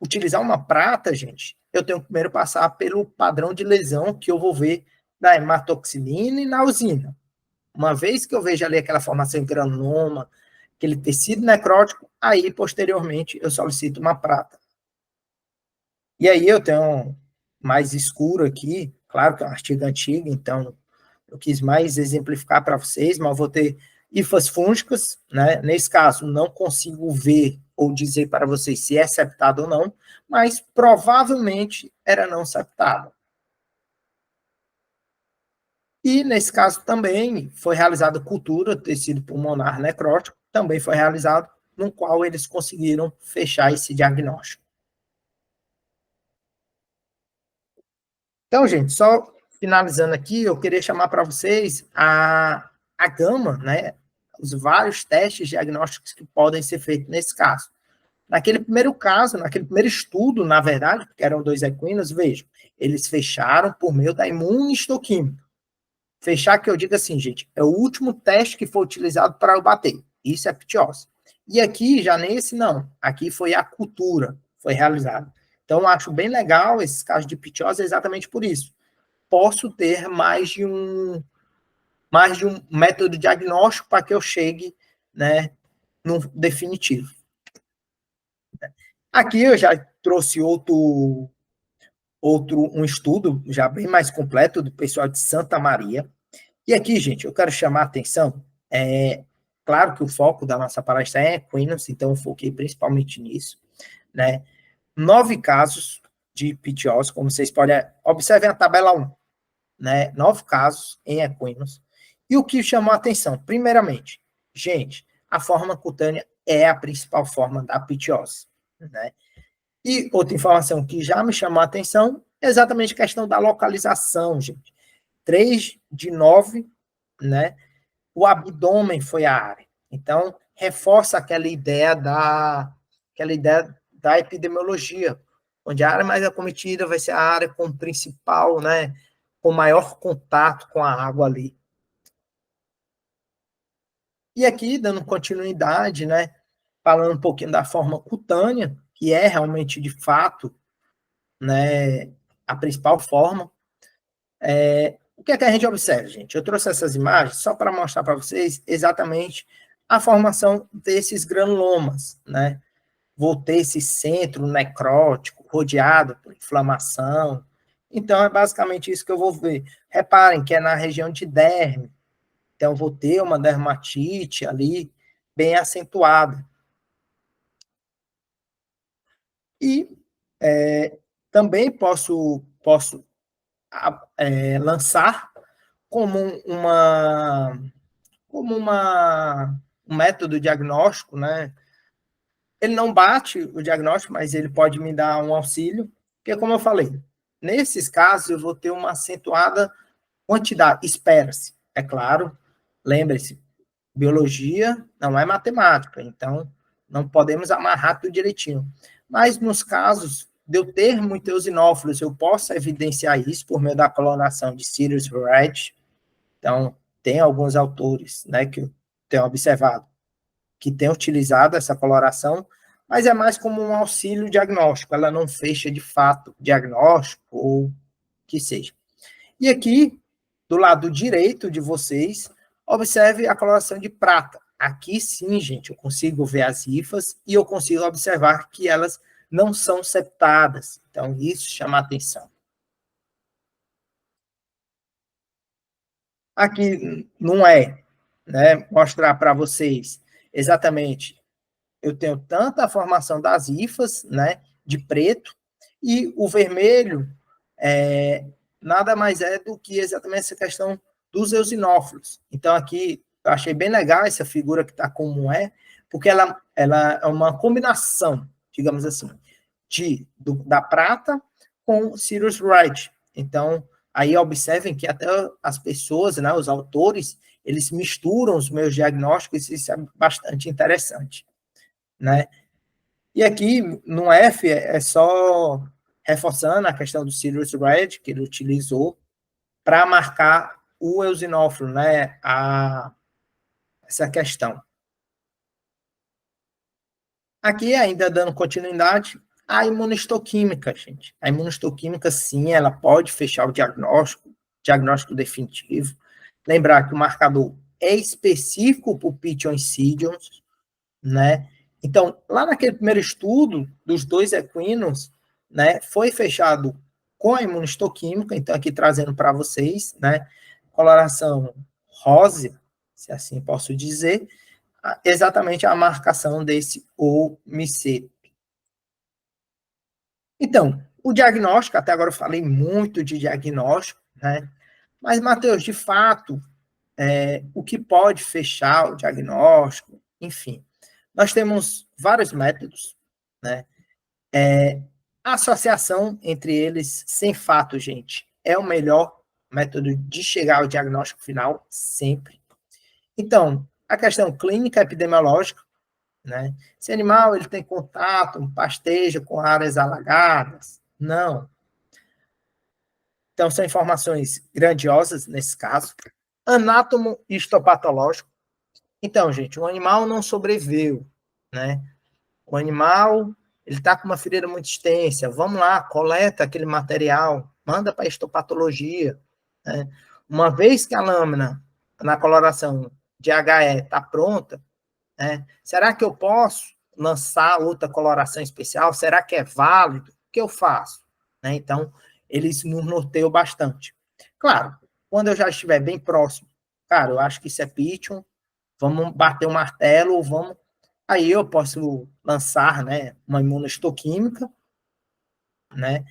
S1: utilizar uma prata, gente, eu tenho que primeiro passar pelo padrão de lesão que eu vou ver da hematoxilina e na usina. Uma vez que eu vejo ali aquela formação em granuloma, aquele tecido necrótico, aí, posteriormente, eu solicito uma prata. E aí eu tenho mais escuro aqui, claro que é um artigo antigo, então eu quis mais exemplificar para vocês, mas eu vou ter hifas fúngicas, né? Nesse caso, não consigo ver ou dizer para vocês se é septado ou não, mas provavelmente era não septado. E nesse caso também foi realizada cultura tecido pulmonar necrótico, também foi realizado, no qual eles conseguiram fechar esse diagnóstico. Então, gente, só finalizando aqui, eu queria chamar para vocês a gama, né? Os vários testes diagnósticos que podem ser feitos nesse caso. Naquele primeiro caso, naquele primeiro estudo, na verdade, porque eram 2 equinos, vejam, eles fecharam por meio da imunistoquímica. Fechar, que eu digo assim, gente, é o último teste que foi utilizado para eu bater. Isso é ptiose. E aqui, já nesse, não. Aqui foi a cultura, foi realizada. Então, eu acho bem legal esses casos de ptiose exatamente por isso. Posso ter mais de um método diagnóstico para que eu chegue, né, no definitivo. Aqui eu já trouxe um estudo já bem mais completo do pessoal de Santa Maria. E aqui, gente, eu quero chamar a atenção, claro que o foco da nossa palestra é equinos, então eu foquei principalmente nisso, né? 9 casos de pitiose, como vocês podem, observem a tabela 1, né? 9 casos em equinos. E o que chamou a atenção? Primeiramente, gente, a forma cutânea é a principal forma da pitiose, né? E outra informação que já me chamou a atenção é exatamente a questão da localização, gente. 3 de 9, né? O abdômen foi a área. Então, reforça aquela ideia da epidemiologia, onde a área mais acometida vai ser a área com principal, né? Com maior contato com a água ali. E aqui, dando continuidade, né? Falando um pouquinho da forma cutânea, que é realmente, de fato, né, a principal forma. O que é que a gente observa, gente? Eu trouxe essas imagens só para mostrar para vocês exatamente a formação desses granulomas, né? Vou ter esse centro necrótico rodeado por inflamação. Então, é basicamente isso que eu vou ver. Reparem que é na região de derme. Então, vou ter uma dermatite ali bem acentuada. E também posso lançar como um método diagnóstico, né? Ele não bate o diagnóstico, mas ele pode me dar um auxílio, porque, como eu falei, nesses casos, eu vou ter uma acentuada quantidade. Espera-se, é claro, lembre-se, biologia não é matemática, então não podemos amarrar tudo direitinho. Mas nos casos de eu ter muitos eosinófilos, eu posso evidenciar isso por meio da coloração de Sirius Wright. Então, tem alguns autores, né, que eu tenho observado que têm utilizado essa coloração, mas é mais como um auxílio diagnóstico, ela não fecha de fato diagnóstico ou que seja. E aqui, do lado direito de vocês, observe a coloração de prata. Aqui sim, gente, eu consigo ver as hifas e eu consigo observar que elas não são septadas. Então, isso chama a atenção. Aqui não é, né, mostrar para vocês exatamente. Eu tenho tanta a formação das hifas, né, de preto, e o vermelho nada mais é do que exatamente essa questão dos eosinófilos. Então, aqui, eu achei bem legal essa figura que está como porque ela é uma combinação, digamos assim, da prata com Sirius Wright. Então, aí observem que até as pessoas, né, os autores, eles misturam os meus diagnósticos, e isso é bastante interessante, né? E aqui, no F, é só reforçando a questão do Sirius Red, que ele utilizou para marcar o eosinófilo, né? Essa questão. Aqui, ainda dando continuidade, a imunistoquímica, gente. A imunistoquímica, sim, ela pode fechar o diagnóstico definitivo. Lembrar que o marcador é específico para o Pichon-Sidions, né? Então, lá naquele primeiro estudo dos 2 equinos, né, foi fechado com a imunistoquímica, então aqui trazendo para vocês, né, coloração rosa, se assim posso dizer, exatamente a marcação desse OMICET. Então, o diagnóstico, até agora eu falei muito de diagnóstico, né, mas, Matheus, de fato, o que pode fechar o diagnóstico, enfim, nós temos vários métodos, né? A associação entre eles, sem fato, gente, é o melhor método de chegar ao diagnóstico final, sempre. Então, a questão clínica epidemiológica, né? Esse animal ele tem contato, pasteja com áreas alagadas? Não. Então, são informações grandiosas nesse caso. Anátomo histopatológico. Então, gente, o animal não sobreviveu, né? O animal, ele está com uma ferida muito extensa. Vamos lá, coleta aquele material, manda para a histopatologia, né? Uma vez que a lâmina na coloração de HE está pronta, né? Será que eu posso lançar outra coloração especial? Será que é válido? O que eu faço? Né? Então, eles nos norteiam bastante. Claro, quando eu já estiver bem próximo, cara, eu acho que isso é Python, vamos bater o martelo, vamos. Aí eu posso lançar, né, uma imunohistoquímica, né?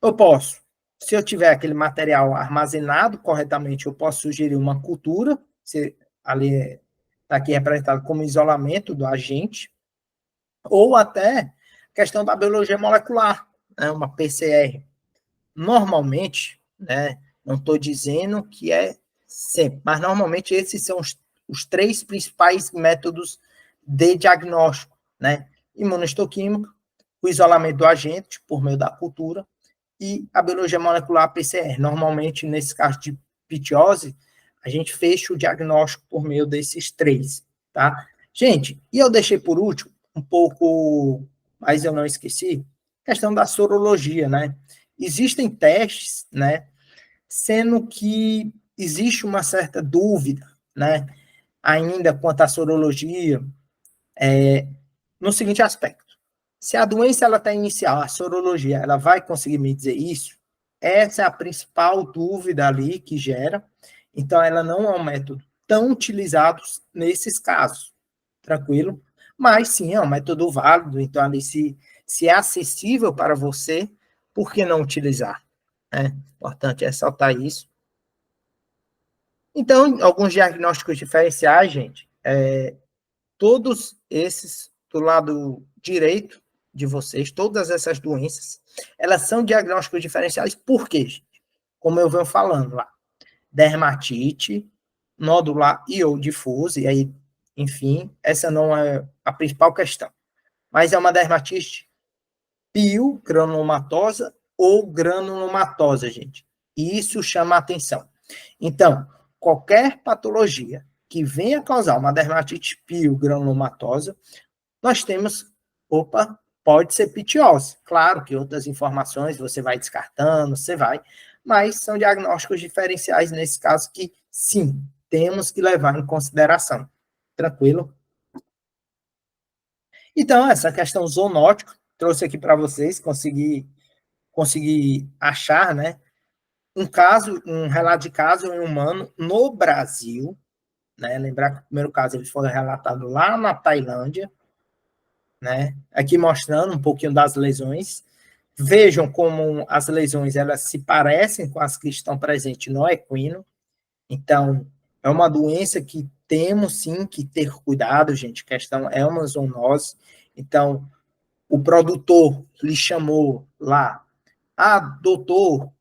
S1: Eu posso, se eu tiver aquele material armazenado corretamente, eu posso sugerir uma cultura, se ali está aqui representado como isolamento do agente, ou até questão da biologia molecular, né, uma PCR. Normalmente, né, não estou dizendo que é sempre, mas normalmente esses são os 3 principais métodos de diagnóstico, né? Imunohistoquímica, o isolamento do agente por meio da cultura e a biologia molecular PCR. Normalmente, nesse caso de pitiose, a gente fecha o diagnóstico por meio desses 3, tá? Gente, e eu deixei por último, um pouco, mas eu não esqueci, questão da sorologia, né? Existem testes, né? Sendo que existe uma certa dúvida, né? Ainda quanto à sorologia, no seguinte aspecto. Se a doença ela está inicial, a sorologia, ela vai conseguir me dizer isso? Essa é a principal dúvida ali que gera. Então, ela não é um método tão utilizado nesses casos, tranquilo? Mas sim, é um método válido. Então, ali, se é acessível para você, por que não utilizar? É importante ressaltar isso. Então, alguns diagnósticos diferenciais, gente, todos esses do lado direito de vocês, todas essas doenças, elas são diagnósticos diferenciais, por quê? Como eu venho falando lá, dermatite, nodular e ou difusa, e aí, enfim, essa não é a principal questão, mas é uma dermatite piogranulomatosa ou granulomatosa, gente. E isso chama a atenção. Então, qualquer patologia que venha causar uma dermatite piogranulomatosa, nós temos, pode ser pitiose. Claro que outras informações você vai descartando, você vai, mas são diagnósticos diferenciais nesse caso que, sim, temos que levar em consideração. Tranquilo? Então, essa questão zoonótica, trouxe aqui para vocês, consegui achar, né, um relato de caso em humano no Brasil, né, lembrar que o primeiro caso ele foi relatado lá na Tailândia, né, aqui mostrando um pouquinho das lesões. Vejam como as lesões elas se parecem com as que estão presentes no equino. Então, é uma doença que temos sim que ter cuidado, gente. A questão é uma zoonose. Então, o produtor lhe chamou lá, doutor,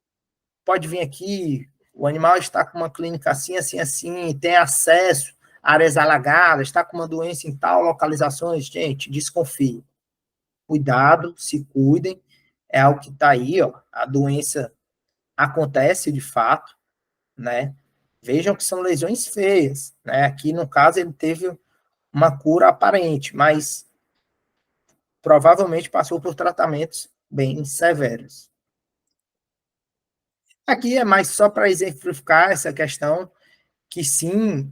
S1: pode vir aqui, o animal está com uma clínica assim, assim, assim, tem acesso a áreas alagadas, está com uma doença em tal localizações, gente, desconfie. Cuidado, se cuidem, é algo que está aí, ó, a doença acontece de fato, né? Vejam que são lesões feias, né? Aqui, no caso, ele teve uma cura aparente, mas provavelmente passou por tratamentos bem severos. Aqui é mais só para exemplificar essa questão que sim,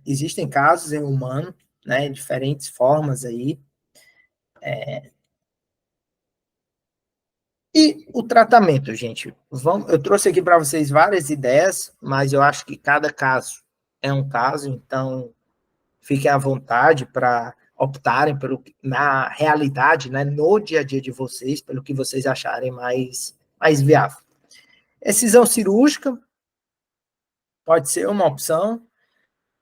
S1: existem casos em humano, né, diferentes formas aí. E o tratamento, gente, eu trouxe aqui para vocês várias ideias, mas eu acho que cada caso é um caso, então fiquem à vontade para optarem pelo, na realidade, né, no dia a dia de vocês, pelo que vocês acharem mais viável. Excisão cirúrgica pode ser uma opção.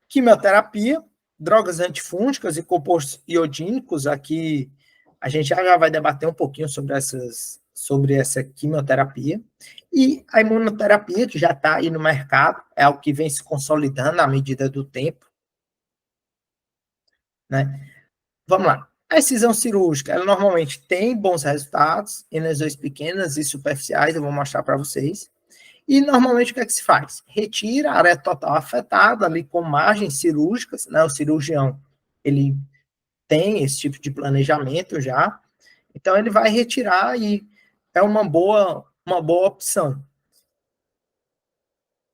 S1: Quimioterapia, drogas antifúngicas e compostos iodínicos. Aqui a gente já vai debater um pouquinho sobre essa quimioterapia. E a imunoterapia, que já está aí no mercado, é algo que vem se consolidando à medida do tempo, né? Vamos lá. A excisão cirúrgica, ela normalmente tem bons resultados em lesões pequenas e superficiais, eu vou mostrar para vocês. E normalmente o que é que se faz? Retira a área total afetada ali com margens cirúrgicas, né? O cirurgião, ele tem esse tipo de planejamento já, então ele vai retirar e é uma boa opção.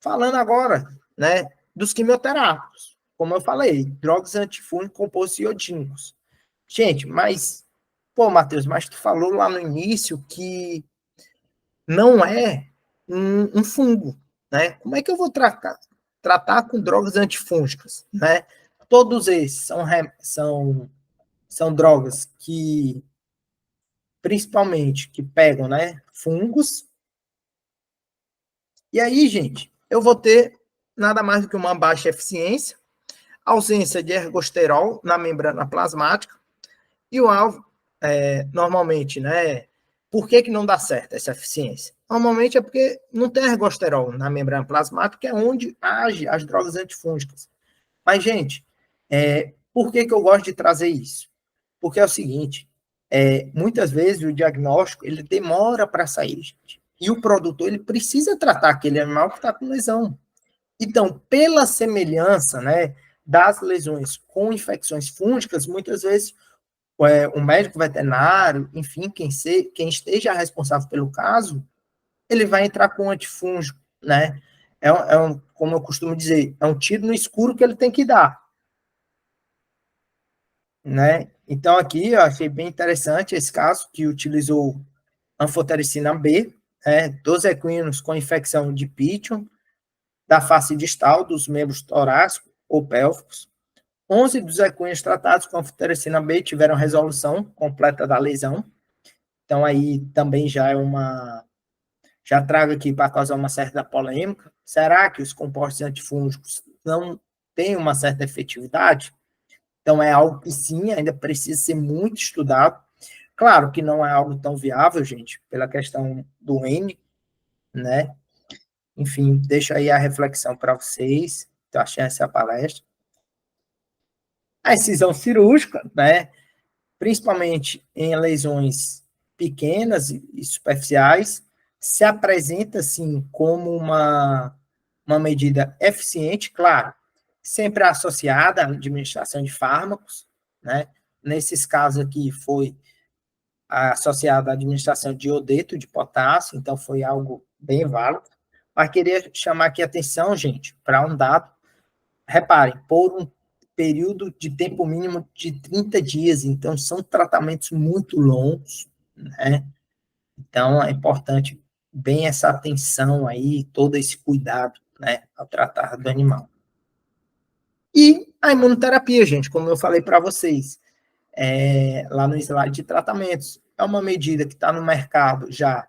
S1: Falando agora, né, dos quimioterápicos, como eu falei, drogas antifúngicos compostos iodínicos. Gente, mas, Matheus, mas tu falou lá no início que não é um fungo, né? Como é que eu vou tratar com drogas antifúngicas, né? Todos esses são drogas que, principalmente, que pegam, né, fungos. E aí, gente, eu vou ter nada mais do que uma baixa eficiência, ausência de ergosterol na membrana plasmática, e o alvo, normalmente, né? Por que não dá certo essa eficiência? Normalmente é porque não tem ergosterol na membrana plasmática, que é onde age as drogas antifúngicas. Mas, gente, por que eu gosto de trazer isso? Porque é o seguinte, muitas vezes o diagnóstico ele demora para sair, gente. E o produtor ele precisa tratar aquele animal que está com lesão. Então, pela semelhança, né, das lesões com infecções fúngicas, muitas vezes um médico veterinário, enfim, quem esteja responsável pelo caso, ele vai entrar com um antifúngico, né? Como eu costumo dizer, é um tiro no escuro que ele tem que dar, né? Então, aqui eu achei bem interessante esse caso, que utilizou anfotericina B, 12 equinos com infecção de Piton, da face distal dos membros torácicos ou pélvicos. 11 dos equinos tratados com anfotericina B tiveram resolução completa da lesão. Então, aí também já trago aqui para causar uma certa polêmica. Será que os compostos antifúngicos não têm uma certa efetividade? Então, é algo que sim, ainda precisa ser muito estudado. Claro que não é algo tão viável, gente, pela questão do N, né? Enfim, deixo aí a reflexão para vocês. Estou achando essa palestra. A incisão cirúrgica, né? Principalmente em lesões pequenas e superficiais, se apresenta, assim, como uma medida eficiente, claro, sempre associada à administração de fármacos, né? Nesses casos aqui foi associada à administração de iodeto de potássio, então foi algo bem válido. Mas queria chamar aqui a atenção, gente, para um dado. Reparem, por um período de tempo mínimo de 30 dias, então são tratamentos muito longos, né? Então é importante bem essa atenção aí, todo esse cuidado, né, ao tratar do animal. E a imunoterapia, gente, como eu falei para vocês, lá no slide de tratamentos, é uma medida que está no mercado já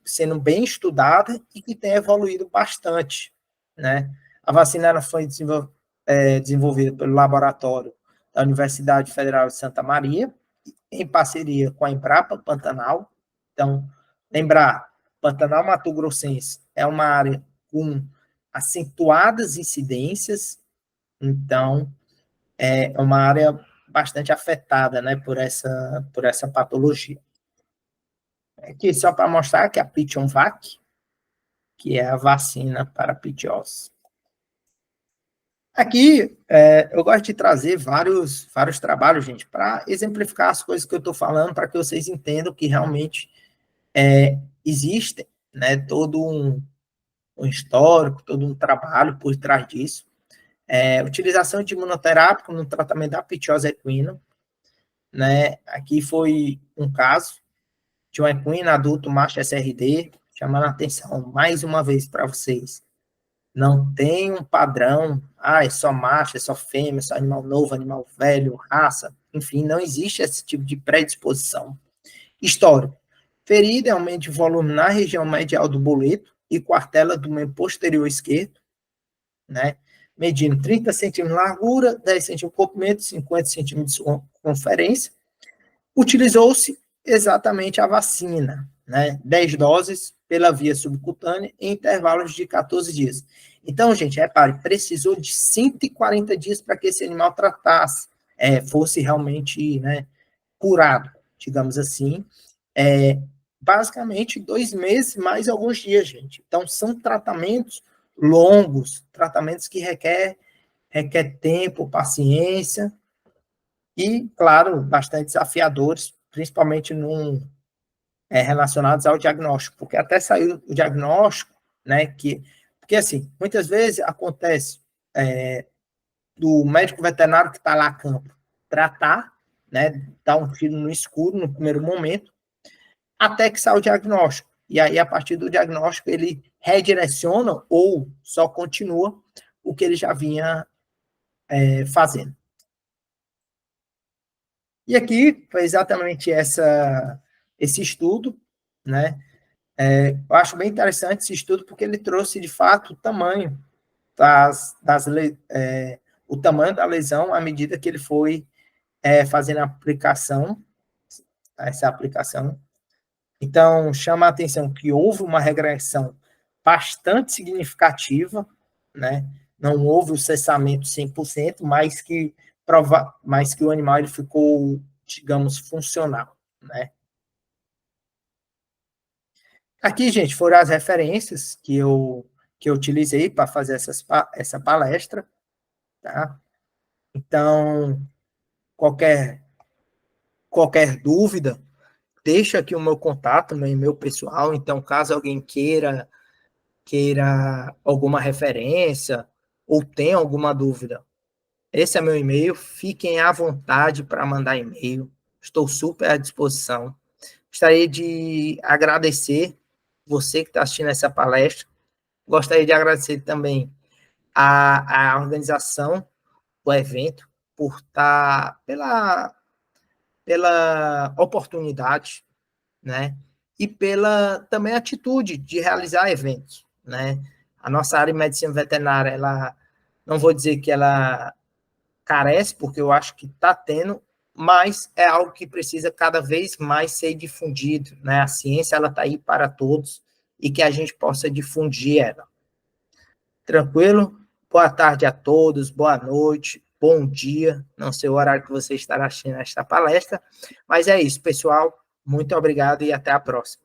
S1: sendo bem estudada e que tem evoluído bastante, né? A vacina ela foi desenvolvida pelo laboratório da Universidade Federal de Santa Maria, em parceria com a Embrapa Pantanal. Então, lembrar, Pantanal Mato Grossense é uma área com acentuadas incidências, então é uma área bastante afetada, né, por essa patologia. Aqui só para mostrar que a Pichonvac, que é a vacina para pitiose. Aqui, eu gosto de trazer vários trabalhos, gente, para exemplificar as coisas que eu estou falando, para que vocês entendam que realmente existe, né, todo um histórico, todo um trabalho por trás disso. Utilização de imunoterápico no tratamento da pitiose equina, né? Aqui foi um caso de um equino adulto macho SRD, chamando a atenção mais uma vez para vocês. Não tem um padrão, é só macho, é só fêmea, é só animal novo, animal velho, raça, enfim, não existe esse tipo de predisposição. Histórico. Ferida é aumento de volume na região medial do boleto e quartela do membro posterior esquerdo, né? Medindo 30 centímetros de largura, 10 centímetros de comprimento, 50 centímetros de circunferência. Utilizou-se exatamente a vacina, né? 10 doses pela via subcutânea em intervalos de 14 dias. Então, gente, repare, precisou de 140 dias para que esse animal tratasse, fosse realmente, né, curado, digamos assim. Basicamente 2 meses mais alguns dias, gente. Então, são tratamentos longos, tratamentos que requer tempo, paciência e, claro, bastante desafiadores, principalmente relacionados ao diagnóstico, porque até saiu o diagnóstico, né, porque assim, muitas vezes acontece do médico veterinário que está lá a campo tratar, né, dar um tiro no escuro no primeiro momento, até que sai o diagnóstico. E aí, a partir do diagnóstico, ele redireciona ou só continua o que ele já vinha fazendo. E aqui foi exatamente esse estudo, né? Eu acho bem interessante esse estudo porque ele trouxe, de fato, o tamanho o tamanho da lesão à medida que ele foi fazendo essa aplicação. Então, chama a atenção que houve uma regressão bastante significativa, né? Não houve o cessamento 100%, mas que o animal ele ficou, digamos, funcional, né? Aqui, gente, foram as referências que eu utilizei para fazer essa palestra, tá? Então, qualquer dúvida, deixa aqui o meu contato, meu e-mail pessoal. Então, caso alguém queira alguma referência ou tenha alguma dúvida, esse é meu e-mail. Fiquem à vontade para mandar e-mail. Estou super à disposição. Gostaria de agradecer você que está assistindo essa palestra. Gostaria de agradecer também a organização do evento por estar pela oportunidade, né? E pela também atitude de realizar eventos, né? A nossa área de medicina veterinária, ela não vou dizer que ela carece, porque eu acho que está tendo, mas é algo que precisa cada vez mais ser difundido, né? A ciência, ela está aí para todos e que a gente possa difundir ela. Tranquilo? Boa tarde a todos, boa noite, bom dia. Não sei o horário que você estará assistindo esta palestra, mas é isso, pessoal. Muito obrigado e até a próxima.